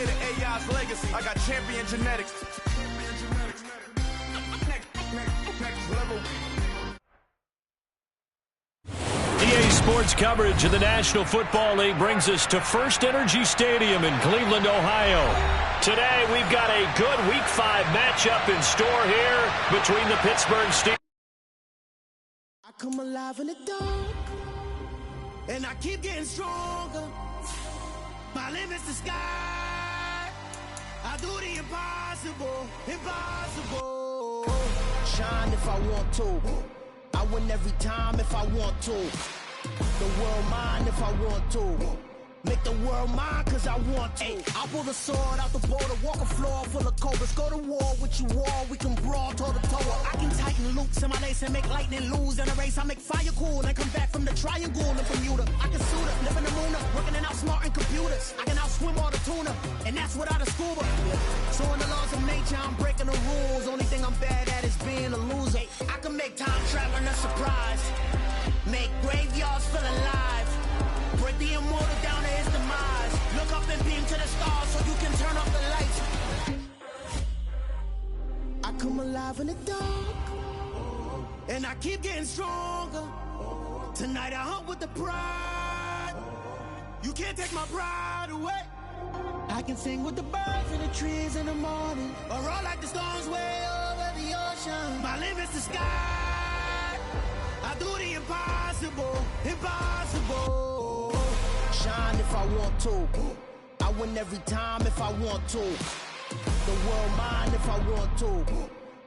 share the AI's legacy. I got champion genetics. Next level. EA Sports coverage of the National Football League brings us to First Energy Stadium in Cleveland, Ohio. Today, we've got a good Week 5 matchup in store here between the Pittsburgh Steelers. I come alive in the dark, and I keep getting stronger. My limit's the sky. I do the impossible, impossible. Shine if I want to. I win every time if I want to. The world mine if I want to. Make the world mine cause I want to. I pull the sword out the border, walk a floor full of cobras. Go to war with you all, we can brawl toe to toe. I can tighten loops in my lace and make lightning lose in a race. I make fire cool and come back from the triangle in Bermuda. I can suit up, live in the moon up, working and outsmarting computers. I can outswim all the tuna, and that's without a scuba. So in the laws of nature, I'm breaking the rules. Only thing I'm bad at is being a loser. I can make time traveling a surprise, make graveyards feel alive. Break the immortal down to his demise. Look up and beam to the stars so you can turn off the lights. I come alive in the dark, and I keep getting stronger. Tonight I hunt with the pride. You can't take my pride away. I can sing with the birds and the trees in the morning, or roll like the storms way over the ocean. My limit's the sky. I do the impossible, impossible. Shine if I want to. I win every time if I want to. The world mine if I want to.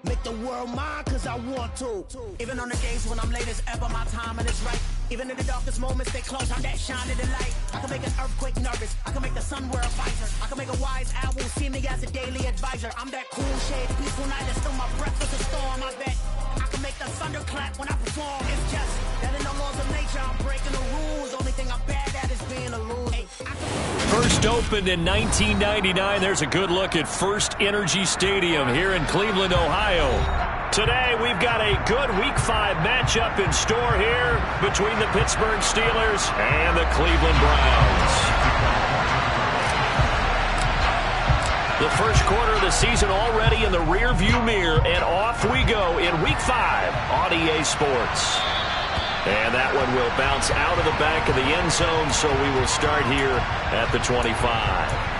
Make the world mine cause I want to. Even on the days when I'm late as ever, my timing is right. Even in the darkest moments, stay close, I'm that shining the light. I can make an earthquake nervous, I can make the sun wear a visor. I can make a wise owl see me as a daily advisor. I'm that cool shade, peaceful night, and still my breath is a storm, I bet. I can make the thunder clap when I perform. It's just that in the laws of nature, I'm breaking the rules. Only thing I'm bad at is being a loser. First opened in 1999, there's a good look at First Energy Stadium here in Cleveland, Ohio. Today, we've got a good Week 5 matchup in store here between the Pittsburgh Steelers and the Cleveland Browns. The first quarter of the season already in the rearview mirror, and off we go in Week 5 on EA Sports. And that one will bounce out of the back of the end zone, so we will start here at the 25.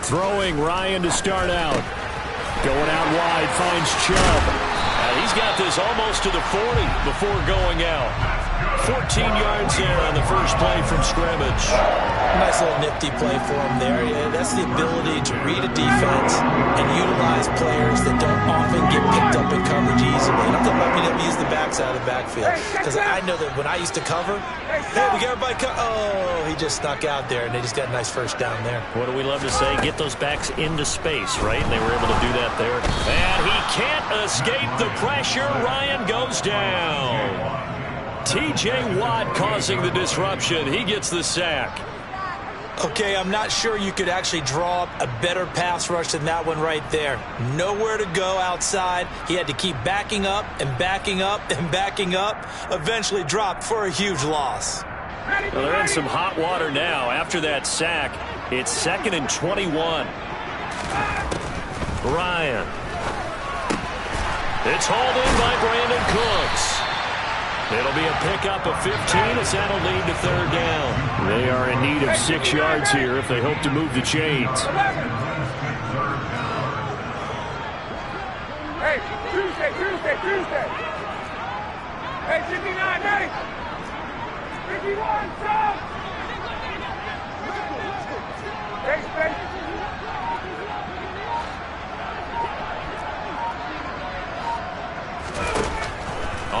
Throwing Ryan to start out. Going out wide, finds Chubb. He's got this almost to the 40 before going out. 14 yards there on the first play from scrimmage. Nice little nifty play for him there. Yeah, that's the ability to read a defense and utilize players that don't often get picked up in coverage easily. And I'm talking about being able to use the backside of the backfield. Because I know that when I used to cover, hey, we got everybody oh, he just snuck out there, and they just got a nice first down there. What do we love to say? Get those backs into space, right? And they were able to do that there. And he can't escape the pressure. Ryan goes down. T.J. Watt causing the disruption. He gets the sack. Okay, I'm not sure you could actually draw up a better pass rush than that one right there. Nowhere to go outside. He had to keep backing up and backing up and backing up. Eventually dropped for a huge loss. Well, they're in some hot water now. After that sack, it's 2nd and 21. Ryan. It's hauled in by Brandon Cooks. It'll be a pickup of 15 as that'll lead to third down. They are in need of 6 yards here if they hope to move the chains. Hey, Tuesday. Hey, 59, ready? 51, stop! Hey, space.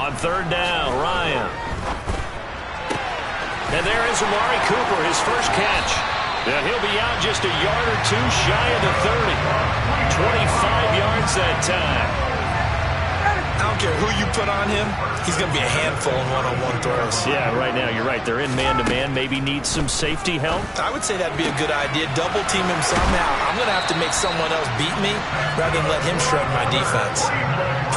On third down, Ryan. And there is Amari Cooper, his first catch. Now he'll be out just a yard or two shy of the 30. 25 yards that time. I don't care who you put on him, he's going to be a handful in one-on-one throws. Yeah, right now, you're right. They're in man-to-man. Maybe need some safety help. I would say that'd be a good idea. Double team him somehow. I'm going to have to make someone else beat me rather than let him shred my defense.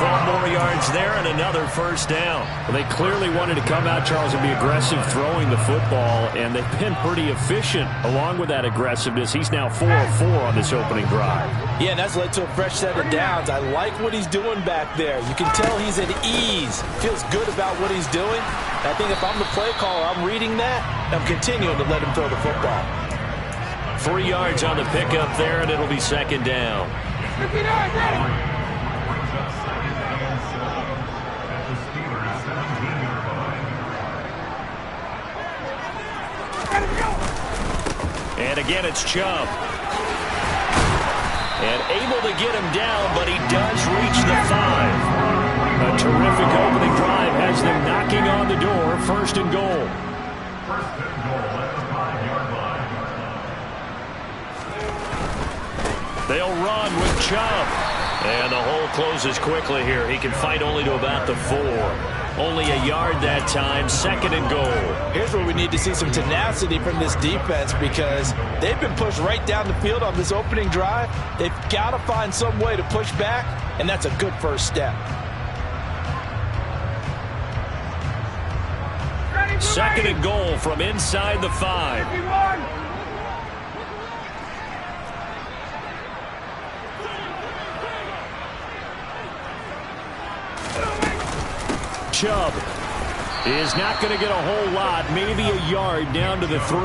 12 more yards there and another first down. Well, they clearly wanted to come out, Charles, and be aggressive throwing the football, and they've been pretty efficient along with that aggressiveness. He's now 4 of 4 on this opening drive. Yeah, and that's led to a fresh set of downs. I like what he's doing back there. You can tell he's at ease. Feels good about what he's doing. I think if I'm the play caller, I'm reading that, and I'm continuing to let him throw the football. 3 yards on the pickup there, and it'll be second down. 59, And again, it's Chubb. And able to get him down, but he does reach the 5. A terrific opening drive has them knocking on the door. First and goal. First and goal at the 5-yard line. They'll run with Chubb. And the hole closes quickly here. He can fight only to about the 4. Only a yard that time, second and goal. Here's where we need to see some tenacity from this defense because they've been pushed right down the field on this opening drive. They've got to find some way to push back, and that's a good first step. Second and goal from inside the 5. 51. Chubb is not going to get a whole lot, maybe a yard down to the 3.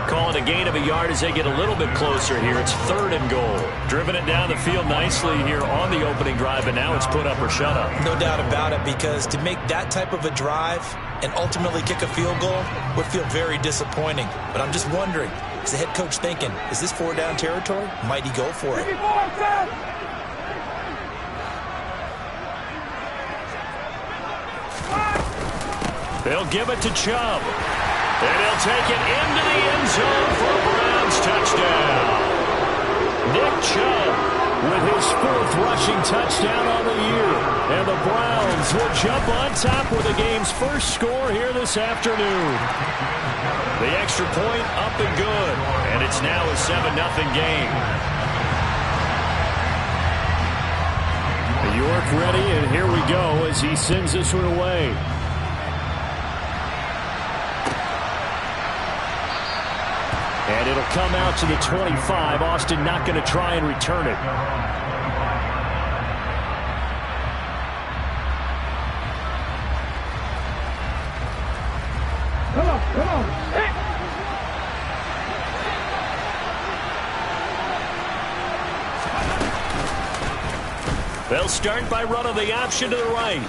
Calling a gain of a yard as they get a little bit closer here. It's third and goal. Driven it down the field nicely here on the opening drive, and now it's put up or shut up. No doubt about it, because to make that type of a drive and ultimately kick a field goal would feel very disappointing. But I'm just wondering, is the head coach thinking, is this 4-down territory? Might he go for it? 54, They'll give it to Chubb. And he'll take it into the end zone for a Browns touchdown. Nick Chubb with his 4th rushing touchdown on the year. And the Browns will jump on top with the game's first score here this afternoon. The extra point up and good. And it's now a 7-0 game. York ready, and here we go as he sends this one away. And it'll come out to the 25. Austin not going to try and return it. Come on. Hey. They'll start by running the option to the right.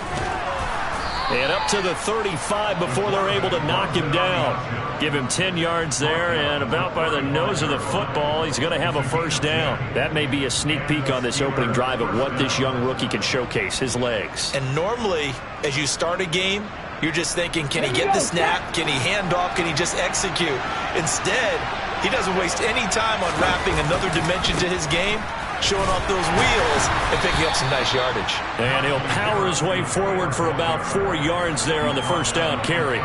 And up to the 35 before they're able to knock him down. Give him 10 yards there, and about by the nose of the football, he's going to have a first down. That may be a sneak peek on this opening drive of what this young rookie can showcase, his legs. And normally, as you start a game, you're just thinking, can he get the snap? Can he hand off? Can he just execute? Instead, he doesn't waste any time on wrapping another dimension to his game, showing off those wheels and picking up some nice yardage. And he'll power his way forward for about 4 yards there on the first down carry.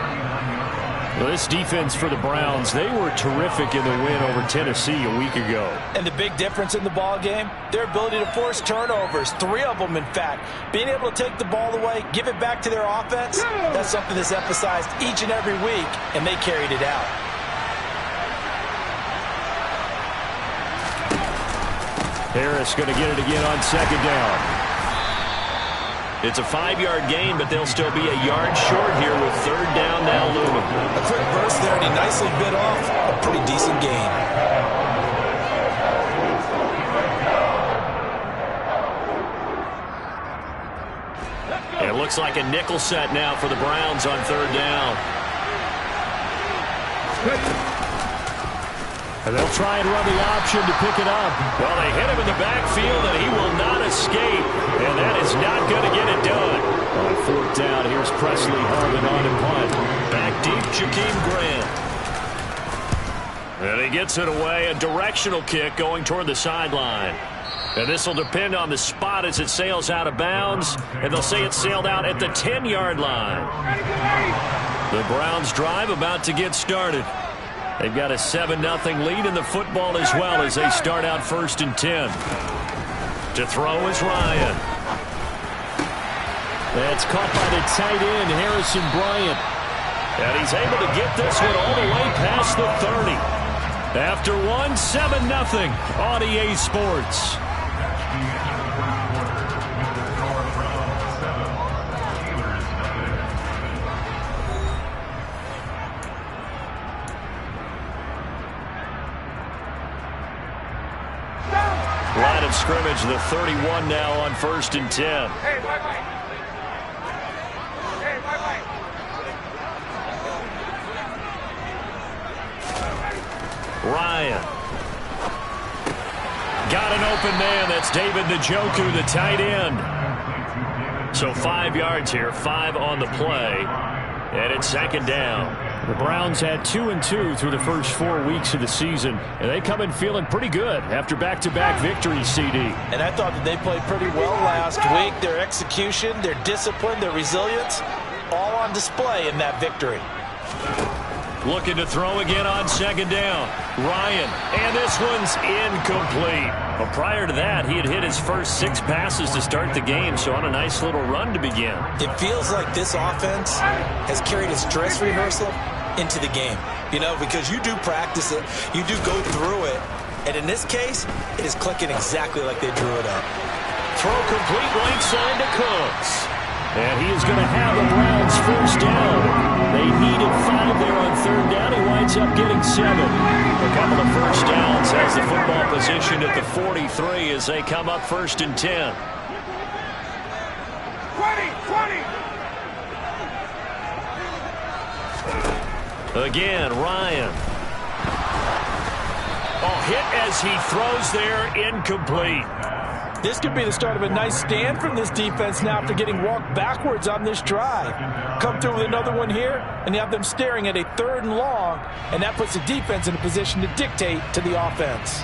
Well, this defense for the Browns, they were terrific in the win over Tennessee a week ago. And the big difference in the ball game, their ability to force turnovers, 3 of them in fact. Being able to take the ball away, give it back to their offense, that's something that's emphasized each and every week, and they carried it out. Harris going to get it again on second down. It's a 5-yard gain, but they'll still be a yard short here with third down now looming. A quick burst there, and he nicely bit off a pretty decent gain. It looks like a nickel set now for the Browns on third down. And they'll try and run the option to pick it up. Well, they hit him in the backfield, and he will not escape. And that is not going to get it done. On fourth down, here's Presley Harvin on and punt. Back deep, Jakeem Grant. And he gets it away. A directional kick going toward the sideline. And this will depend on the spot as it sails out of bounds. And they'll say it sailed out at the 10-yard line. The Browns drive about to get started. They've got a 7-0 lead in the football as well as they start out 1st and 10. To throw is Ryan. That's caught by the tight end, Harrison Bryant. And he's able to get this one all the way past the 30. After one, 7-0 on EA Sports. Line of scrimmage, the 31 now on 1st and 10. Hey, bye-bye. Hey, bye-bye. Ryan. Got an open man. That's David Njoku, the tight end. So 5 yards here, 5 on the play. And it's 2nd down. The Browns had 2-2 through the first 4 weeks of the season, and they come in feeling pretty good after back-to-back victories, CD. And I thought that they played pretty well last week. Their execution, their discipline, their resilience, all on display in that victory. Looking to throw again on 2nd down. Ryan, and this one's incomplete. Well, prior to that, he had hit his first 6 passes to start the game, so on a nice little run to begin. It feels like this offense has carried its dress rehearsal into the game. You know, because you do practice it, you do go through it, and in this case, it is clicking exactly like they drew it up. Throw complete right side to Cooks. And he is going to have the Browns 1st down. They needed 5 there on 3rd down. He winds up getting 7. A couple of 1st downs has the football positioned at the 43 as they come up 1st and 10. 20. Again, Ryan. Oh, hit as he throws there, incomplete. This could be the start of a nice stand from this defense now after getting walked backwards on this drive. Come through with another one here, and you have them staring at a 3rd and long, and that puts the defense in a position to dictate to the offense.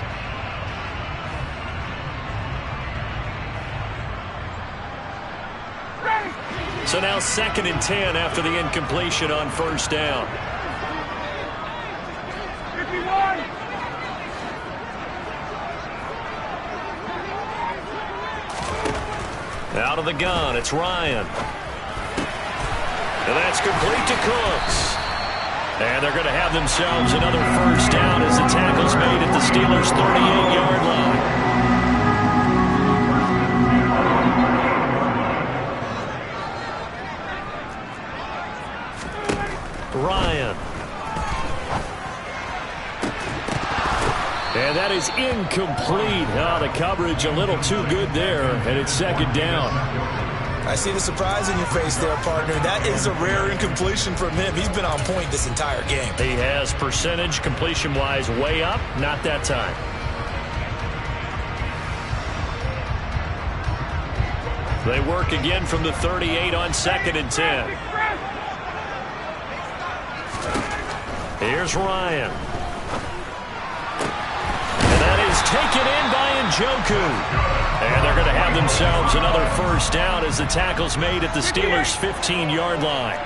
So now 2nd and 10 after the incompletion on 1st down. 51. Out of the gun, it's Ryan. And that's complete to Cooks. And they're going to have themselves another 1st down as the tackle's made at the Steelers' 38-yard line. Ryan. And that is incomplete. Oh, the coverage a little too good there, and it's 2nd down. I see the surprise in your face there, partner. That is a rare incompletion from him. He's been on point this entire game. He has percentage completion-wise way up, not that time. They work again from the 38 on 2nd and 10. Here's Ryan. Taken in by Njoku. And they're going to have themselves another 1st down as the tackle's made at the Steelers' 15-yard line.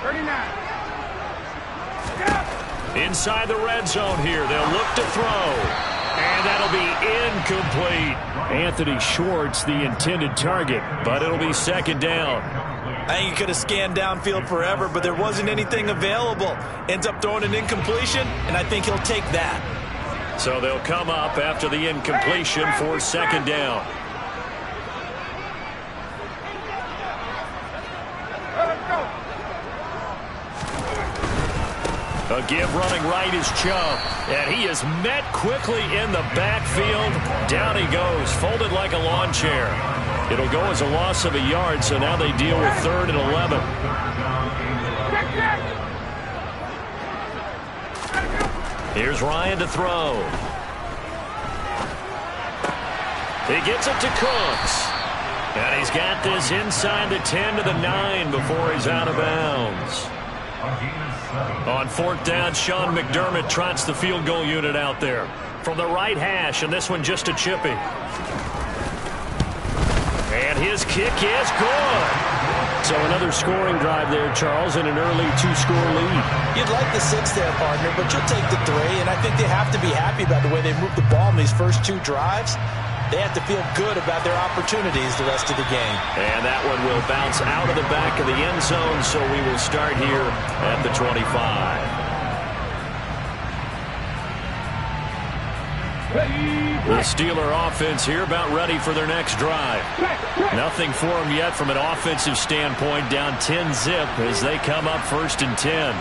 39. Inside the red zone here. They'll look to throw. And that'll be incomplete. Anthony Schwartz, the intended target, but it'll be 2nd down. I think he could have scanned downfield forever, but there wasn't anything available. Ends up throwing an incompletion, and I think he'll take that. So they'll come up after the incompletion for 2nd down. A give running right is Chubb, and he is met quickly in the backfield. Down he goes, folded like a lawn chair. It'll go as a loss of a yard, so now they deal with 3rd and 11. Here's Ryan to throw. He gets it to Cooks. And he's got this inside the 10 to the 9 before he's out of bounds. On fourth down, Sean McDermott trots the field goal unit out there from the right hash, and this one just a chippy. And his kick is good. So another scoring drive there, Charles, and an early 2-score lead. You'd like the 6 there, partner, but you'll take the 3, and I think they have to be happy about the way they moved the ball in these first 2 drives. They have to feel good about their opportunities the rest of the game. And that one will bounce out of the back of the end zone, so we will start here at the 25. The Steeler offense here about ready for their next drive. Nothing for them yet from an offensive standpoint, down 10-zip as they come up 1st and 10.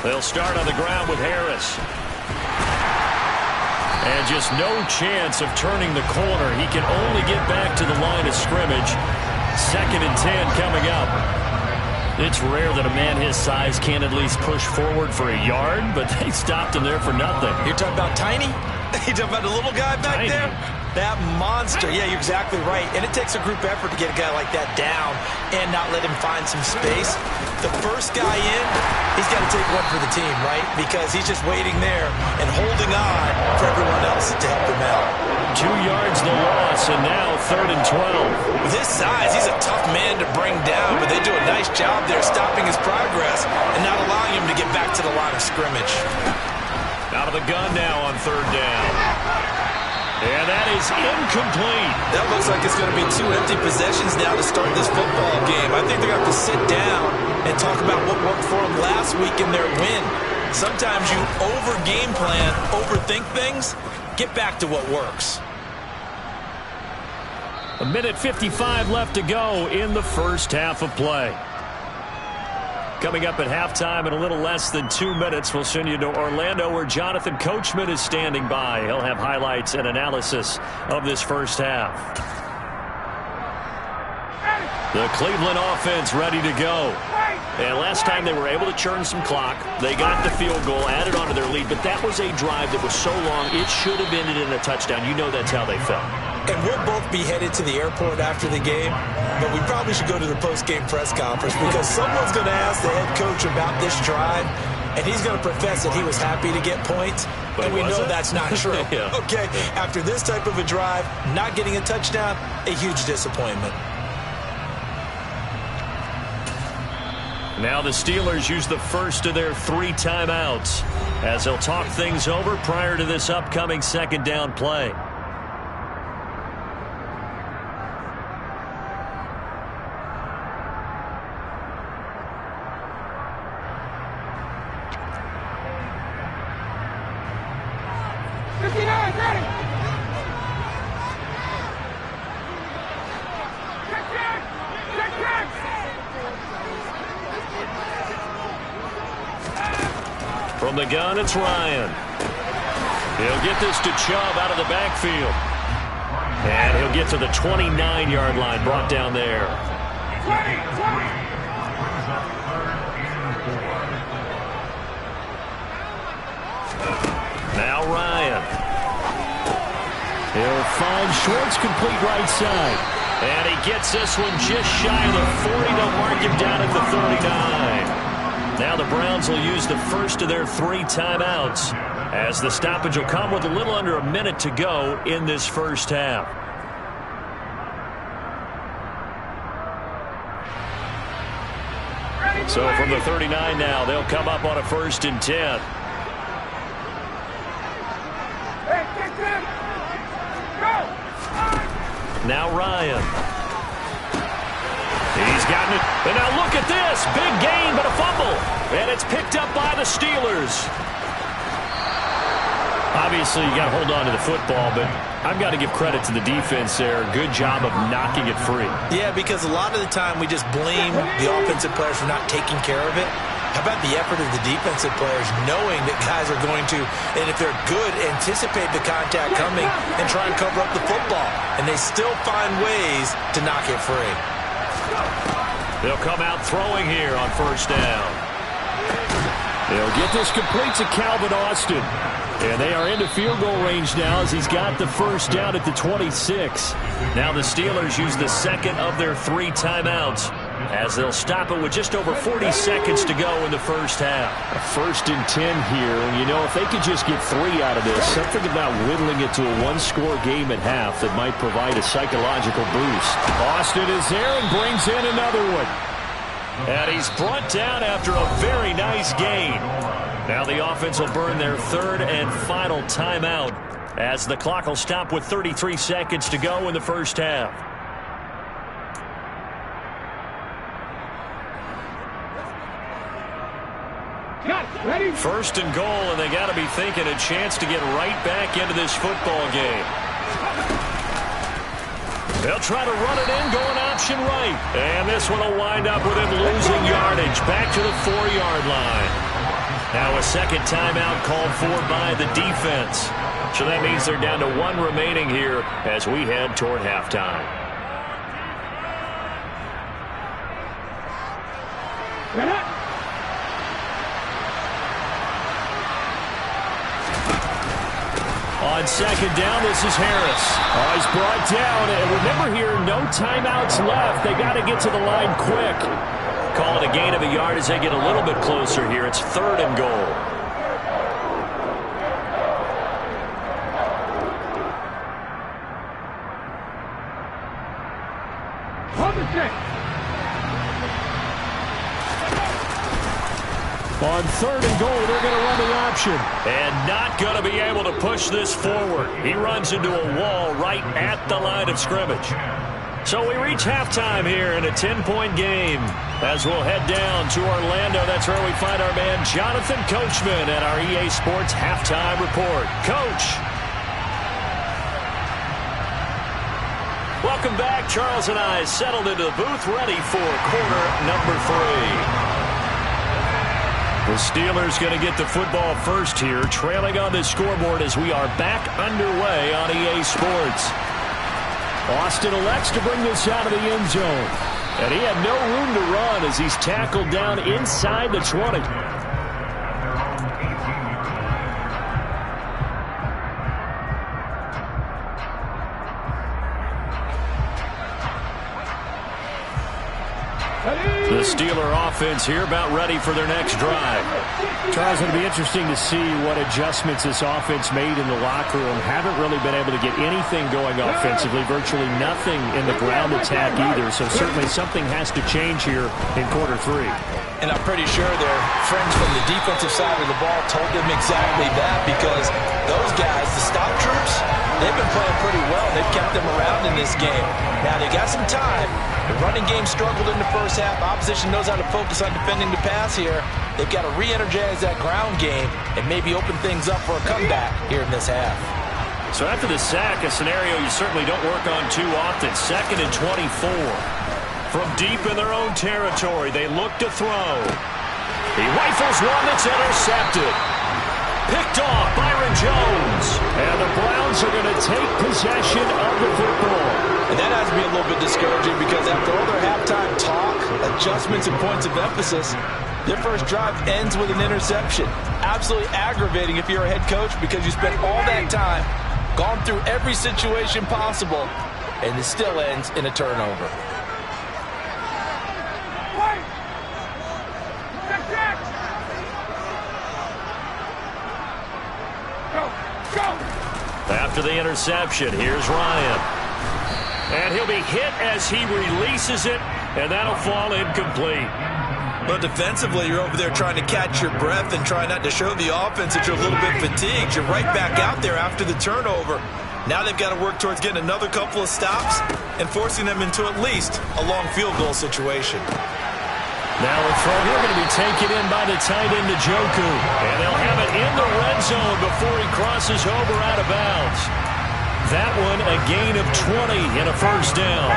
They'll start on the ground with Harris. And just no chance of turning the corner. He can only get back to the line of scrimmage. 2nd and 10 coming up. It's rare that a man his size can at least push forward for a yard, but they stopped him there for nothing. You're talking about Tiny? You're talking about the little guy back Tiny. there? That monster. Yeah, you're exactly right. And it takes a group effort to get a guy like that down and not let him find some space. The first guy in, he's got to take one for the team, right? Because he's just waiting there and holding on for everyone else to help him out. 2 yards the loss, and now 3rd and 12. With his size, he's a tough man to bring down, but they do a nice job there stopping his progress and not allowing him to get back to the line of scrimmage. Out of the gun now on 3rd down. And that is incomplete. That looks like it's going to be 2 empty possessions now to start this football game. I think they're going to have to sit down and talk about what worked for them last week in their win. Sometimes you over-game plan, overthink things. Get back to what works. 1:55 left to go in the first half of play. Coming up at halftime in a little less than 2 minutes, we'll send you to Orlando where Jonathan Coachman is standing by. He'll have highlights and analysis of this first half. The Cleveland offense ready to go. And last time they were able to churn some clock. They got the field goal, added on to their lead, but that was a drive that was so long it should have ended in a touchdown. You know that's how they felt. And we'll both be headed to the airport after the game, but we probably should go to the post-game press conference because someone's going to ask the head coach about this drive, and he's going to profess that he was happy to get points, but we know that's not true. Yeah. Okay, after this type of a drive, not getting a touchdown, a huge disappointment. Now the Steelers use the first of their 3 timeouts as they'll talk things over prior to this upcoming 2nd down play. From the gun, it's Ryan. He'll get this to Chubb out of the backfield. And he'll get to the 29-yard line, brought down there. Now Ryan. He'll find Schwartz, complete right side. And he gets this one just shy of the 40 to mark him down at the 39. Now the Browns will use the first of their 3 timeouts as the stoppage will come with a little under a minute to go in this first half. So from the 39 now, they'll come up on a 1st and 10. Now Ryan. He's gotten it. And now look at this. Big gain, but a fumble. And it's picked up by the Steelers. Obviously, you got to hold on to the football, but I've got to give credit to the defense there. Good job of knocking it free. Yeah, because a lot of the time we just blame the offensive players for not taking care of it. How about the effort of the defensive players knowing that guys are going to, and if they're good, anticipate the contact coming and try and cover up the football. And they still find ways to knock it free. They'll come out throwing here on 1st down. They'll get this complete to Calvin Austin. And they are into field goal range now as he's got the first down at the 26. Now the Steelers use the second of their 3 timeouts as they'll stop it with just over 40 seconds to go in the first half. A 1st and 10 here, and you know, if they could just get 3 out of this, something about whittling it to a 1-score game at half that might provide a psychological boost. Austin is there and brings in another one. And he's brought down after a very nice gain. Now the offense will burn their 3rd and final timeout as the clock will stop with 33 seconds to go in the first half. Ready? 1st and goal, and they got to be thinking a chance to get right back into this football game. They'll try to run it in, going option right. And this one will wind up with him losing yardage back to the 4-yard line. Now a second timeout called for by the defense. So that means they're down to 1 remaining here as we head toward halftime. On 2nd down, this is Harris. Oh, he's brought down. And remember here, no timeouts left. They got to get to the line quick. Call it a gain of a yard as they get a little bit closer here. It's 3rd and goal. Hold the stick. On 3rd and goal, they're going to run the option. And not going to be able to push this forward. He runs into a wall right at the line of scrimmage. So we reach halftime here in a 10-point game. As we'll head down to Orlando, that's where we find our man Jonathan Coachman at our EA Sports Halftime Report. Coach. Welcome back. Charles and I settled into the booth ready for quarter number 3. The Steelers going to get the football first here, trailing on the scoreboard as we are back underway on EA Sports. Austin elects to bring this out of the end zone. And he had no room to run as he's tackled down inside the 20. The Steeler offense here about ready for their next drive. Charles, it'll be interesting to see what adjustments this offense made in the locker room. Haven't really been able to get anything going offensively, virtually nothing in the ground attack either. So certainly something has to change here in quarter 3. And I'm pretty sure their friends from the defensive side of the ball told them exactly that, because those guys, the stop troops, they've been playing pretty well. They've kept them around in this game. Now they got some time. The running game struggled in the first half. Opposition knows how to focus on defending the pass here. They've got to re-energize that ground game and maybe open things up for a comeback here in this half. So after the sack, a scenario you certainly don't work on too often. 2nd and 24. From deep in their own territory, they look to throw. He rifles one that's intercepted. Picked off Byron Jones. And the Browns are going to take possession of the football. And that has to be a little bit discouraging, because after all their halftime talk, adjustments and points of emphasis, their first drive ends with an interception. Absolutely aggravating if you're a head coach, because you spent all that time, gone through every situation possible, and it still ends in a turnover. After the interception, here's Ryan. And he'll be hit as he releases it, and that'll fall incomplete. But defensively, you're over there trying to catch your breath and try not to show the offense that you're a little bit fatigued. You're right back out there after the turnover. Now they've got to work towards getting another couple of stops and forcing them into at least a long field goal situation. Now a throw here going to be taken in by the tight end, Njoku. And they'll have it in the red zone before he crosses over out of bounds. That one a gain of 20 and a first down.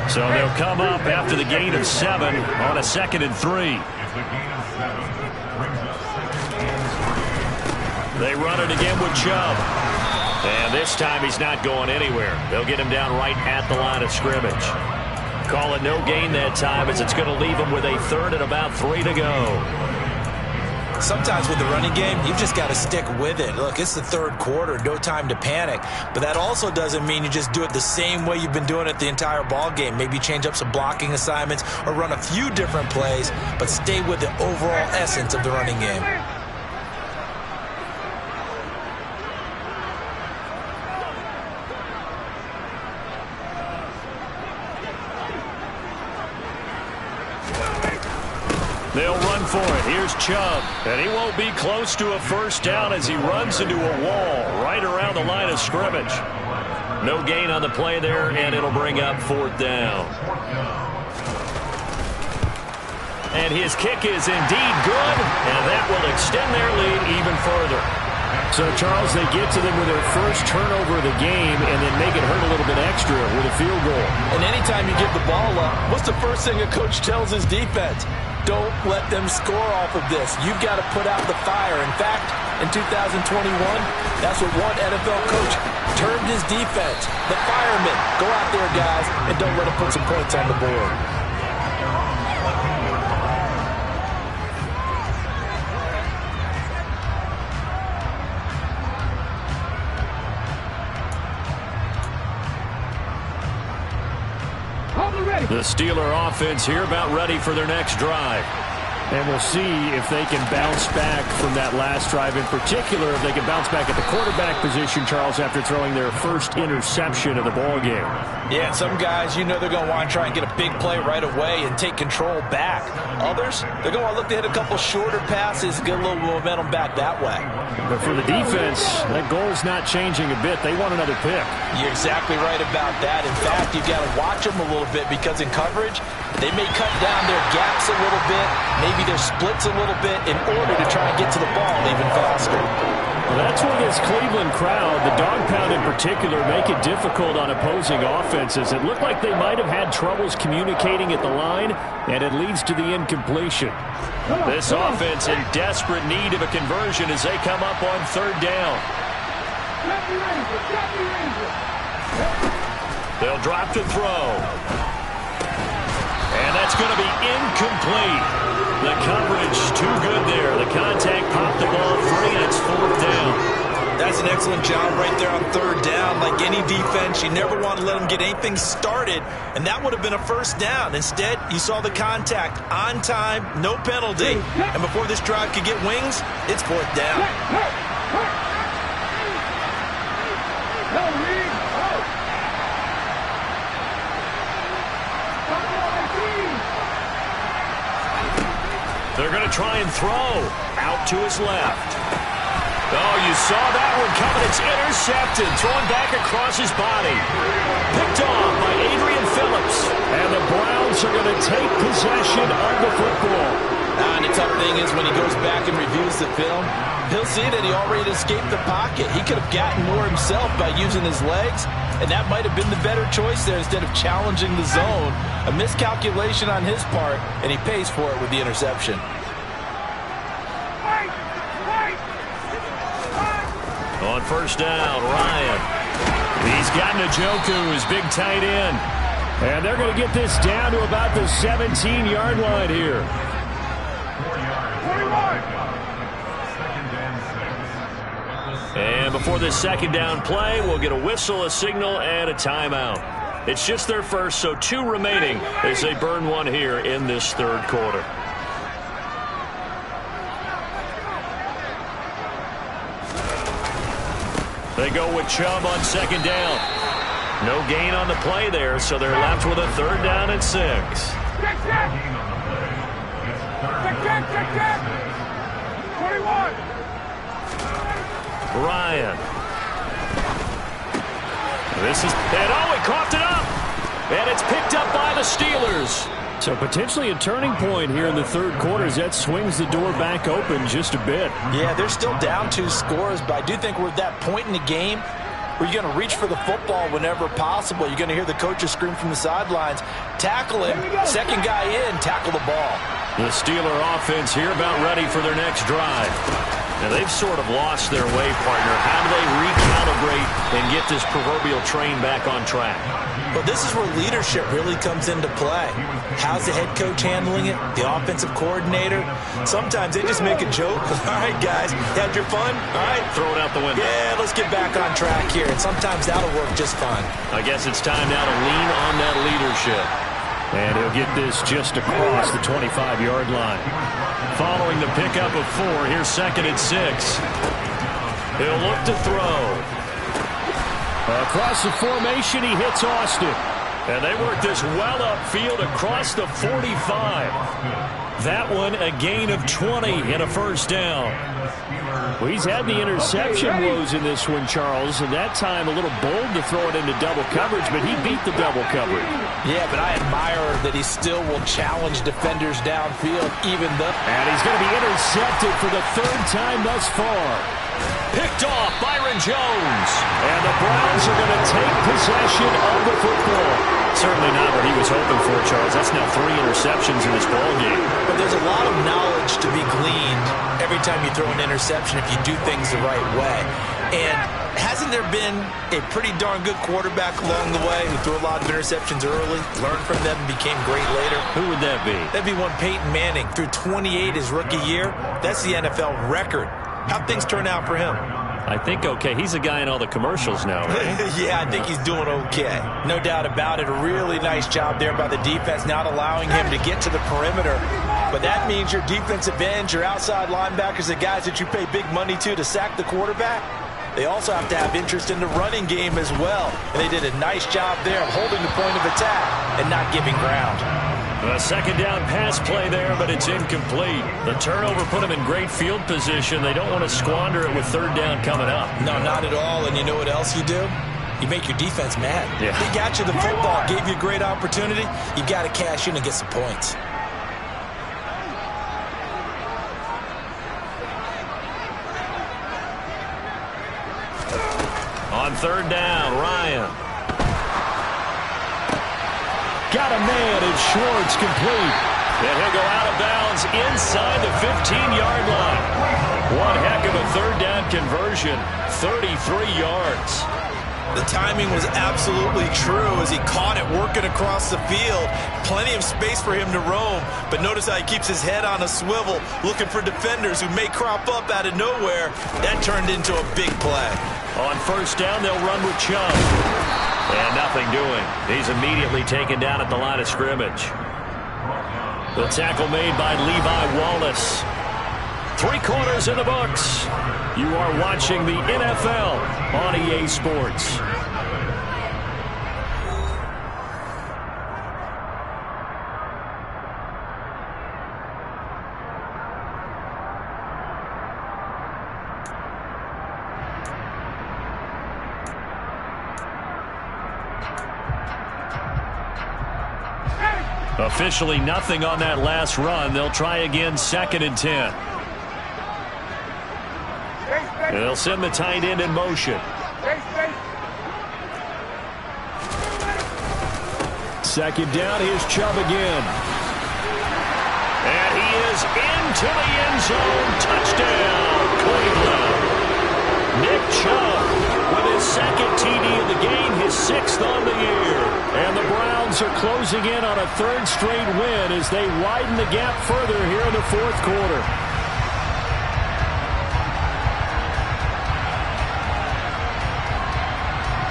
So they'll come up after the gain of 7 on a 2nd and 3. They run it again with Chubb. And this time he's not going anywhere. They'll get him down right at the line of scrimmage. Call it no gain that time, as it's going to leave him with a third and about 3 to go. Sometimes with the running game, you've just got to stick with it. Look, it's the third quarter, no time to panic. But that also doesn't mean you just do it the same way you've been doing it the entire ball game. Maybe change up some blocking assignments or run a few different plays, but stay with the overall essence of the running game. They'll run for it. Here's Chubb. And he won't be close to a first down as he runs into a wall right around the line of scrimmage. No gain on the play there, and it'll bring up 4th down. And his kick is indeed good, and that will extend their lead even further. So, Charles, they get to them with their first turnover of the game and then make it hurt a little bit extra with a field goal. And anytime you give the ball up, what's the first thing a coach tells his defense? Don't let them score off of this. You've got to put out the fire. In fact, in 2021, that's what one NFL coach termed his defense. The firemen. Go out there, guys, and don't let them put some points on the board. The Steeler offense here about ready for their next drive. And we'll see if they can bounce back from that last drive. In particular, if they can bounce back at the quarterback position, Charles, after throwing their first interception of the ball game. Yeah, some guys, you know they're going to want to try and get a big play right away and take control back. Others, they're going to want to look to hit a couple shorter passes, get a little momentum back that way. But for the defense, that goal's not changing a bit. They want another pick. You're exactly right about that. In fact, you've got to watch them a little bit because in coverage, they may cut down their gaps a little bit, maybe their splits a little bit in order to try and get to the ball even faster. Well, that's where this Cleveland crowd, the dog pound in particular, make it difficult on opposing offenses. It looked like they might have had troubles communicating at the line, and it leads to the incompletion. This offense in desperate need of a conversion as they come up on 3rd down. They'll drop to throw. And that's going to be incomplete. The coverage too good there. The contact popped the ball free, and it's 4th down. That's an excellent job right there on 3rd down. Like any defense, you never want to let them get anything started, and that would have been a first down. Instead, you saw the contact on time, no penalty, and before this drive could get wings, it's 4th down. They're going to try and throw out to his left. Oh, you saw that one coming. It's intercepted. Thrown back across his body. Picked off by Adrian Phillips. And the Browns are going to take possession of the football. And the tough thing is when he goes back and reviews the film, he'll see that he already escaped the pocket. He could have gotten more himself by using his legs, and that might have been the better choice there instead of challenging the zone. A miscalculation on his part, and he pays for it with the interception. On 1st down, Ryan. He's got Njoku, his big tight end. And they're going to get this down to about the 17-yard line here. 41. And before this 2nd down play, we'll get a whistle, a signal, and a timeout. It's just their first, so 2 remaining as they burn one here in this 3rd quarter. They go with Chubb on 2nd down. No gain on the play there, so they're left with a 3rd down and 6. Ryan. This is, and oh, he coughed it up. And it's picked up by the Steelers. So potentially a turning point here in the 3rd quarter as that swings the door back open just a bit. Yeah, they're still down 2 scores, but I do think we're at that point in the game where you're going to reach for the football whenever possible. You're going to hear the coaches scream from the sidelines, tackle him, 2nd guy in, tackle the ball. The Steeler offense here about ready for their next drive. Now, they've sort of lost their way, partner. How do they recalibrate and get this proverbial train back on track? Well, this is where leadership really comes into play. How's the head coach handling it? The offensive coordinator? Sometimes they just make a joke. All right, guys, you had your fun? All right. Throw it out the window. Yeah, let's get back on track here. And sometimes that'll work just fine. I guess it's time now to lean on that leadership. And he'll get this just across the 25-yard line. Following the pickup of 4, here's 2nd and 6. He'll look to throw. Across the formation, he hits Austin. And they work this well upfield across the 45. That one a gain of 20 and a first down. Well, he's had the interception woes in this one, Charles, and that time a little bold to throw it into double coverage, but he beat the double coverage. Yeah, but I admire that he still will challenge defenders downfield, even though... And he's going to be intercepted for the 3rd time thus far. Picked off Byron Jones. And the Browns are going to take possession of the football. Certainly not what he was hoping for, Charles. That's now 3 interceptions in this ballgame. But there's a lot of knowledge to be gleaned every time you throw an interception if you do things the right way. And hasn't there been a pretty darn good quarterback along the way who threw a lot of interceptions early, learned from them, and became great later? Who would that be? That'd be one Peyton Manning. Threw 28 his rookie year. That's the NFL record. How'd things turn out for him? I think okay. He's a guy in all the commercials now, right? Yeah, I think he's doing okay. No doubt about it. A really nice job there by the defense, not allowing him to get to the perimeter. But that means your defensive ends, your outside linebackers, the guys that you pay big money to sack the quarterback, they also have to have interest in the running game as well. And they did a nice job there of holding the point of attack and not giving ground. A 2nd down pass play there, but it's incomplete. The turnover put them in great field position. They don't want to squander it with 3rd down coming up. No, not at all. And you know what else you do? You make your defense mad. Yeah. They got you the football, gave you a great opportunity. You got to cash in and get some points. On 3rd down, Ryan. Got a man, and Schwartz complete. And he'll go out of bounds inside the 15-yard line. One heck of a 3rd down conversion, 33 yards. The timing was absolutely true as he caught it working across the field. Plenty of space for him to roam, but notice how he keeps his head on a swivel, looking for defenders who may crop up out of nowhere. That turned into a big play. On 1st down, they'll run with Chubb. And nothing doing. He's immediately taken down at the line of scrimmage. The tackle made by Levi Wallace. 3 quarters in the books. You are watching the NFL on EA Sports. Officially nothing on that last run. They'll try again, 2nd and 10. They'll send the tight end in motion. 2nd down, here's Chubb again. And he is into the end zone. Touchdown, Cleveland. Nick Chubb with his 2nd TD of the game, his 6th on the year. And the Browns are closing in on a 3rd straight win as they widen the gap further here in the 4th quarter.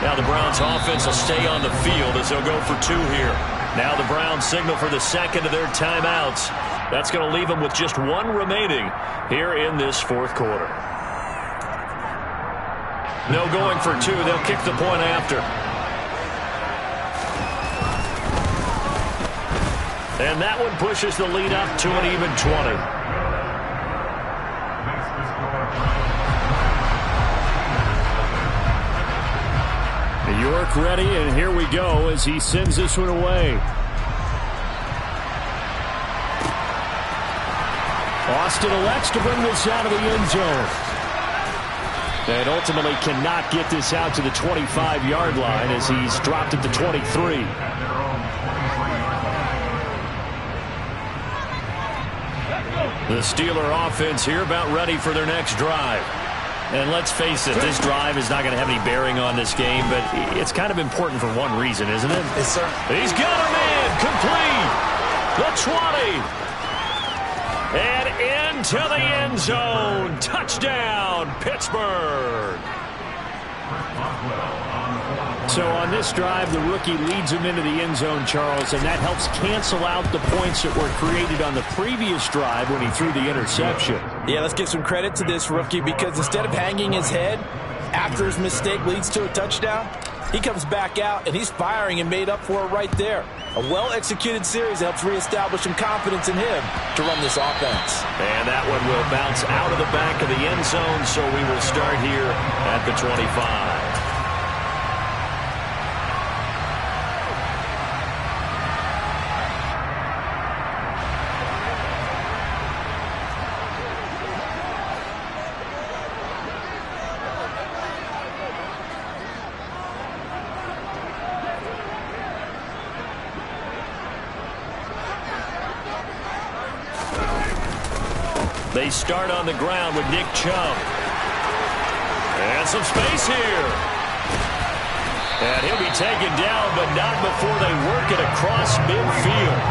Now the Browns offense will stay on the field as they'll go for 2 here. Now the Browns signal for the 2nd of their timeouts. That's going to leave them with just 1 remaining here in this 4th quarter. No going for 2. They'll kick the point after. And that one pushes the lead up to an even 20. York ready, and here we go as he sends this one away. Austin elects to bring this out of the end zone. And ultimately cannot get this out to the 25-yard line as he's dropped at the 23. The Steeler offense here about ready for their next drive. And let's face it, this drive is not going to have any bearing on this game, but it's kind of important for one reason, isn't it? Yes, sir. He's got him in. Complete. The 20. And into the end zone. Touchdown, Pittsburgh. So on this drive, the rookie leads him into the end zone, Charles, and that helps cancel out the points that were created on the previous drive when he threw the interception. Yeah, let's give some credit to this rookie because instead of hanging his head after his mistake leads to a touchdown, he comes back out and he's firing and made up for it right there. A well-executed series helps reestablish some confidence in him to run this offense. And that one will bounce out of the back of the end zone, so we will start here at the 25. They start on the ground with Nick Chubb. And some space here. And he'll be taken down, but not before they work it across midfield.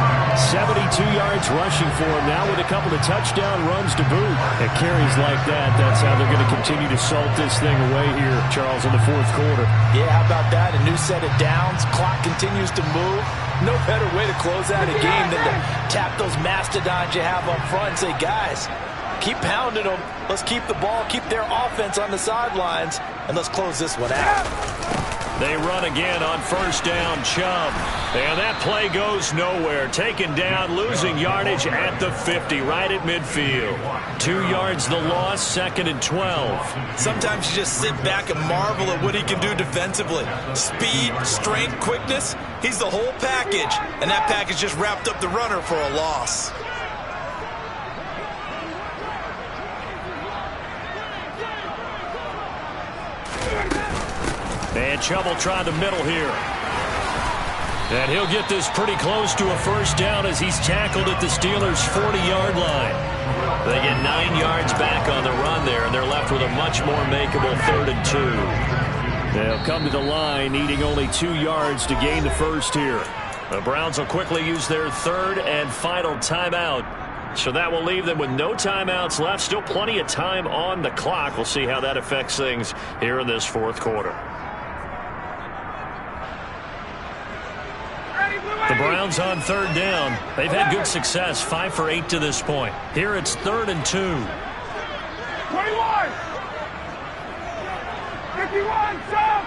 72 yards rushing for him now with a couple of touchdown runs to boot. At carries like that, that's how they're going to continue to salt this thing away here, Charles, in the fourth quarter. Yeah, how about that? A new set of downs. Clock continues to move. No better way to close out a game than to tap those mastodons you have up front and say, guys, keep pounding them. Let's keep the ball, keep their offense on the sidelines, and let's close this one out. They run again on first down, Chubb. And that play goes nowhere. Taken down, losing yardage at the 50, right at midfield. 2 yards the loss, 2nd and 12. Sometimes you just sit back and marvel at what he can do defensively. Speed, strength, quickness, he's the whole package. And that package just wrapped up the runner for a loss. And Chubb will try the middle here. And he'll get this pretty close to a first down as he's tackled at the Steelers' 40-yard line. They get 9 yards back on the run there, and they're left with a much more makeable 3rd and 2. They'll come to the line, needing only 2 yards to gain the first here. The Browns will quickly use their 3rd and final timeout. So that will leave them with no timeouts left. Still plenty of time on the clock. We'll see how that affects things here in this fourth quarter. The Browns on 3rd down. They've had good success, 5 for 8 to this point. Here it's 3rd and 2. 21! 51, South!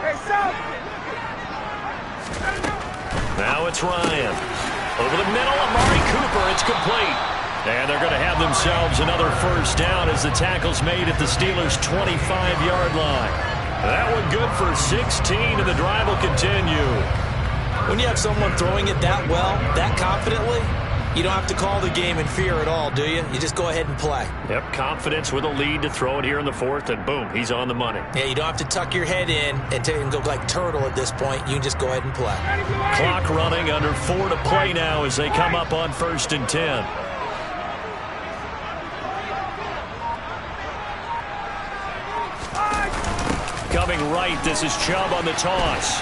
Hey, South! Now it's Ryan. Over the middle, Amari Cooper. It's complete. And they're going to have themselves another first down as the tackle's made at the Steelers' 25-yard line. That one good for 16, and the drive will continue. When you have someone throwing it that well, that confidently, you don't have to call the game in fear at all, do you? You just go ahead and play. Yep, confidence with a lead to throw it here in the fourth, and boom, he's on the money. Yeah, you don't have to tuck your head in and go like turtle at this point. You can just go ahead and play. Clock running, under 4 to play now as they come up on 1st and 10. Coming right, this is Chubb on the toss.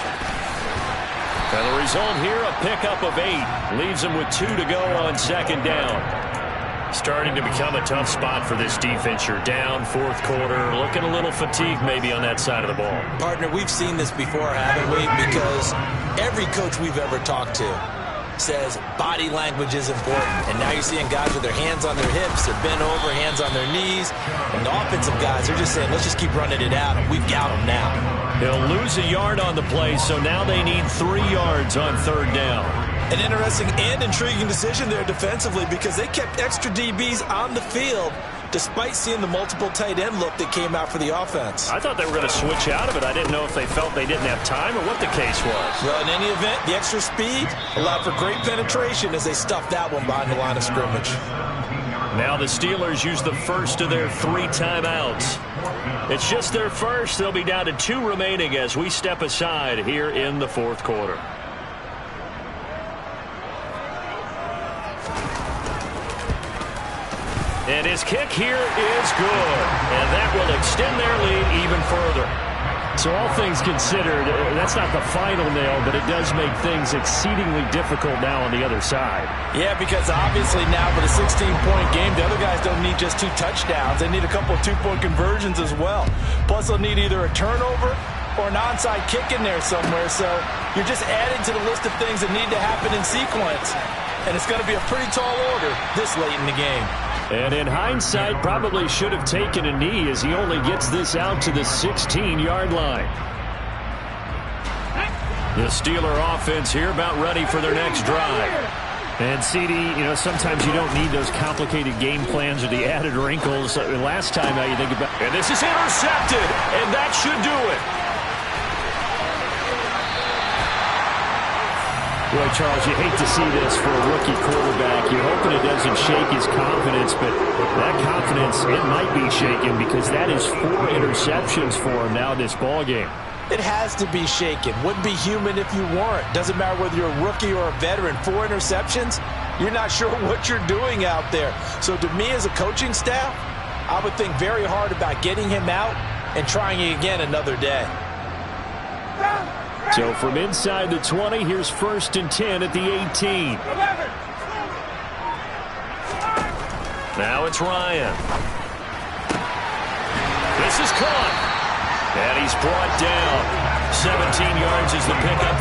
And the result here, a pickup of 8. Leaves him with 2 to go on 2nd down. Starting to become a tough spot for this defense. You're down, fourth quarter, looking a little fatigued maybe on that side of the ball. Partner, we've seen this before, haven't we? Because every coach we've ever talked to says body language is important. And now you're seeing guys with their hands on their hips, they're bent over, hands on their knees. And the offensive guys are just saying, let's just keep running it out, and we've got them now. They'll lose a yard on the play, so now they need 3 yards on 3rd down. An interesting and intriguing decision there defensively because they kept extra DBs on the field despite seeing the multiple tight end look that came out for the offense. I thought they were going to switch out of it. I didn't know if they felt they didn't have time or what the case was. Well, in any event, the extra speed allowed for great penetration as they stuffed that one behind the line of scrimmage. Now the Steelers use the first of their 3 timeouts. It's just their first. They'll be down to 2 remaining as we step aside here in the fourth quarter. And his kick here is good. And that will extend their lead even further. So all things considered, that's not the final nail, but it does make things exceedingly difficult now on the other side. Yeah, because obviously now with a 16-point game, the other guys don't need just 2 touchdowns. They need a couple of 2-point conversions as well. Plus, they'll need either a turnover or an onside kick in there somewhere. So you're just adding to the list of things that need to happen in sequence. And it's going to be a pretty tall order this late in the game. And in hindsight, probably should have taken a knee as he only gets this out to the 16-yard line. The Steeler offense here about ready for their next drive. And CD, sometimes you don't need those complicated game plans or the added wrinkles. Last time, now you think about... And this is intercepted, and that should do it. Boy, Charles, you hate to see this for a rookie quarterback. You're hoping it doesn't shake his confidence, but that confidence, it might be shaken because that is 4 interceptions for him now this ballgame. It has to be shaken. Wouldn't be human if you weren't. Doesn't matter whether you're a rookie or a veteran. 4 interceptions, you're not sure what you're doing out there. So to me as a coaching staff, I would think very hard about getting him out and trying it again another day. So from inside the 20, here's 1st and 10 at the 18. Now it's Ryan. This is caught. And he's brought down. 17 yards is the pickup.